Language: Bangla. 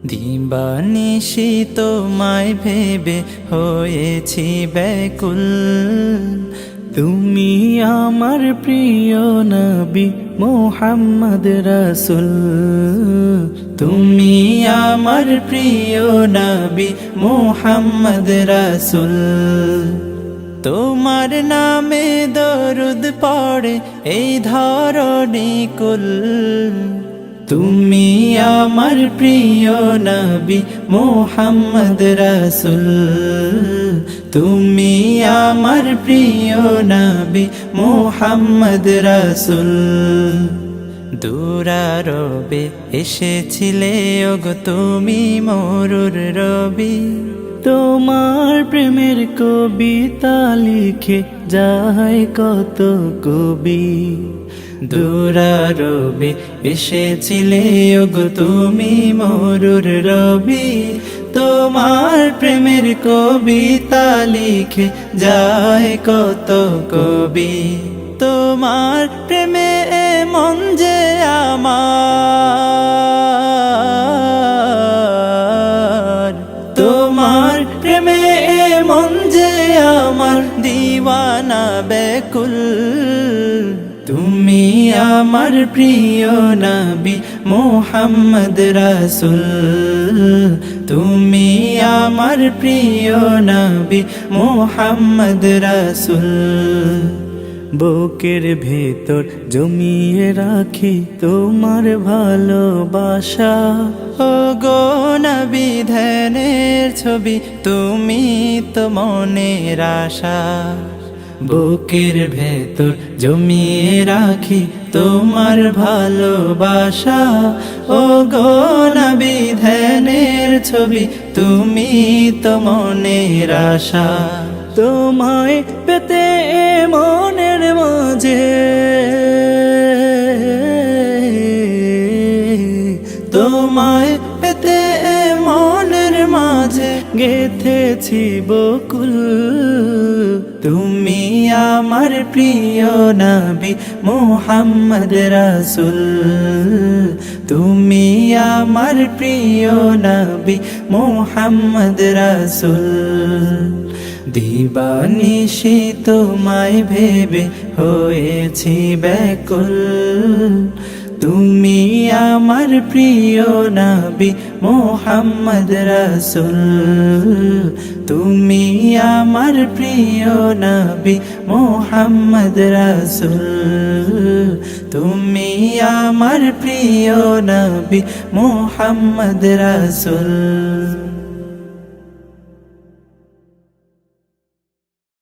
দিবানিশি তোমায় ভেবে হয়েছি ব্যাকুল। তুমি আমার প্রিয় নবী মুহাম্মদ রাসূল। তুমি আমার প্রিয় নবী মুহাম্মদ রাসূল। তোমার নামে দরুদ পড়ে এই ধরণী কুল। তুমি আমার প্রিয় নবী মুহাম্মদ রাসূল। তুমি আমার প্রিয় নবী মুহাম্মদ রাসূল। দুরারবে এসেছিলে ওগো তুমি মরুর রবি। তোমার প্রেমের কবিতা লিখে যায় কত কবি। দুরারবে এসেছিলে ওগো তুমি মরুর রবি। তোমার প্রেমের কবিতা লিখে যায় কত কবি। তোমার প্রেমে মন যে আমার, তোমার প্রেমে মন যে আমার দিওয়ানা ব্যাকুল। তুমি আমার প্রিয় নবী মুহাম্মদ রাসূল। তুমি আমার প্রিয় নবী মুহাম্মদ রাসূল। বুকের ভেতর জমিয়ে রাখি তোমার ভালোবাসা। ও গো নবী ধ্যানের ছবি তুমি তো মনের আশা। বুকের ভেতর জমিয়ে রাখি তোমার ভালোবাসা। ও গো নবী ধ্যানের ছবি তুমি তো মনের আশা। তোমায় পেতে মনের মাঝে, তোমায় পেতে মনের মাঝে গেথেছি বকুল। তুমি আমার প্রিয় নবী মুহাম্মদ রাসূল। তুমি আমার প্রিয় নবী মুহাম্মদ রাসূল। দিবানিশি তোমায় ভেবে হয়েছি ব্যাকুল। তুমি আমার প্রিয় নবী মুহাম্মদ রাসূল। তুমি আমার প্রিয় নবী মুহাম্মদ রাসূল। তুমি আমার প্রিয় নবী মুহাম্মদ রাসূল।